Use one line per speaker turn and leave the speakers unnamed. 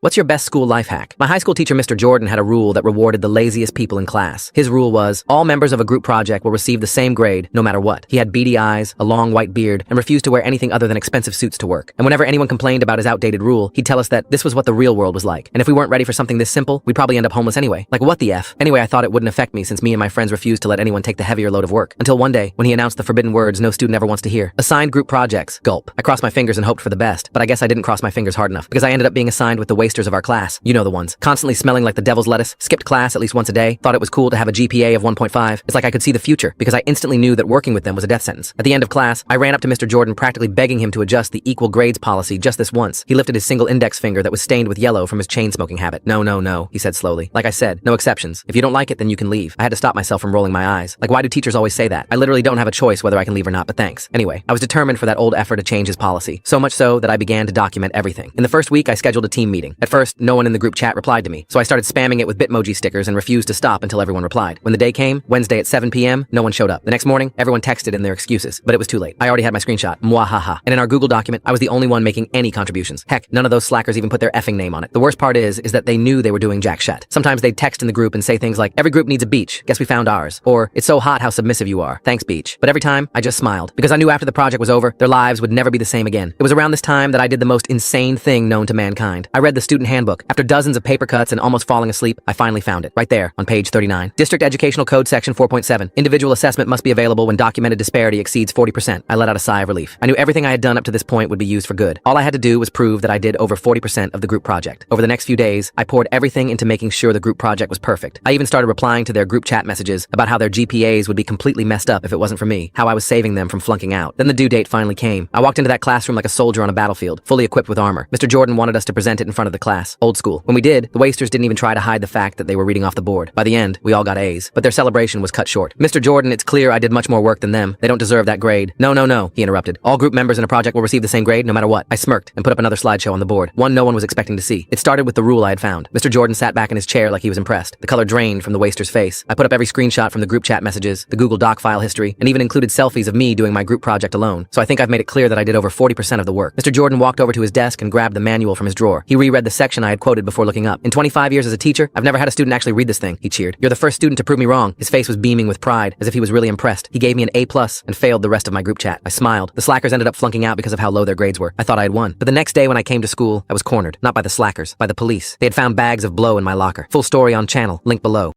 What's your best school life hack? My high school teacher, Mr. Jordan, had a rule that rewarded the laziest people in class. His rule was, all members of a group project will receive the same grade, no matter what. He had beady eyes, a long white beard, and refused to wear anything other than expensive suits to work. And whenever anyone complained about his outdated rule, he'd tell us that this was what the real world was like. And if we weren't ready for something this simple, we'd probably end up homeless anyway. Like, what the F? Anyway, I thought it wouldn't affect me since me and my friends refused to let anyone take the heavier load of work. Until one day, when he announced the forbidden words no student ever wants to hear. Assigned group projects. Gulp. I crossed my fingers and hoped for the best, but I guess I didn't cross my fingers hard enough, because I ended up being assigned with the wasters of our class. You know the ones. Constantly smelling like the devil's lettuce, skipped class at least once a day, thought it was cool to have a GPA of 1.5. It's like I could see the future, because I instantly knew that working with them was a death sentence. At the end of class, I ran up to Mr. Jordan practically begging him to adjust the equal grades policy just this once. He lifted his single index finger that was stained with yellow from his chain smoking habit. No, he said slowly. Like I said, no exceptions. If you don't like it, then you can leave. I had to stop myself from rolling my eyes. Like, why do teachers always say that? I literally don't have a choice whether I can leave or not, but thanks. Anyway, I was determined for that old effort to change his policy. So much so that I began to document everything. In the first week, I scheduled a team meeting. At first, no one in the group chat replied to me, so I started spamming it with Bitmoji stickers and refused to stop until everyone replied. When the day came, Wednesday at 7 p.m., no one showed up. The next morning, everyone texted in their excuses, but it was too late. I already had my screenshot. Mwahaha. And in our Google document, I was the only one making any contributions. Heck, none of those slackers even put their effing name on it. The worst part is that they knew they were doing jack shit. Sometimes they'd text in the group and say things like, every group needs a beach. Guess we found ours. Or, it's so hot how submissive you are. Thanks, beach. But every time, I just smiled, because I knew after the project was over, their lives would never be the same again. It was around this time that I did the most insane thing known to mankind. I read the student handbook. After dozens of paper cuts and almost falling asleep, I finally found it. Right there, on page 39. District Educational Code Section 4.7. Individual assessment must be available when documented disparity exceeds 40%. I let out a sigh of relief. I knew everything I had done up to this point would be used for good. All I had to do was prove that I did over 40% of the group project. Over the next few days, I poured everything into making sure the group project was perfect. I even started replying to their group chat messages about how their GPAs would be completely messed up if it wasn't for me, how I was saving them from flunking out. Then the due date finally came. I walked into that classroom like a soldier on a battlefield, fully equipped with armor. Mr. Jordan wanted us to present it in front of the class. Old school. When we did, the wasters didn't even try to hide the fact that they were reading off the board. By the end, we all got A's, but their celebration was cut short. Mr. Jordan, it's clear I did much more work than them. They don't deserve that grade. No, he interrupted. All group members in a project will receive the same grade no matter what. I smirked and put up another slideshow on the board. One no one was expecting to see. It started with the rule I had found. Mr. Jordan sat back in his chair like he was impressed. The color drained from the waster's face. I put up every screenshot from the group chat messages, the Google Doc file history, and even included selfies of me doing my group project alone. So I think I've made it clear that I did over 40% of the work. Mr. Jordan walked over to his desk and grabbed the manual from his drawer. He reread the section I had quoted before looking up. In 25 years as a teacher, I've never had a student actually read this thing. He cheered. You're the first student to prove me wrong. His face was beaming with pride, as if he was really impressed. He gave me an A+ and failed the rest of my group chat. I smiled. The slackers ended up flunking out because of how low their grades were. I thought I had won. But the next day when I came to school, I was cornered. Not by the slackers, by the police. They had found bags of blow in my locker. Full story on channel, link below.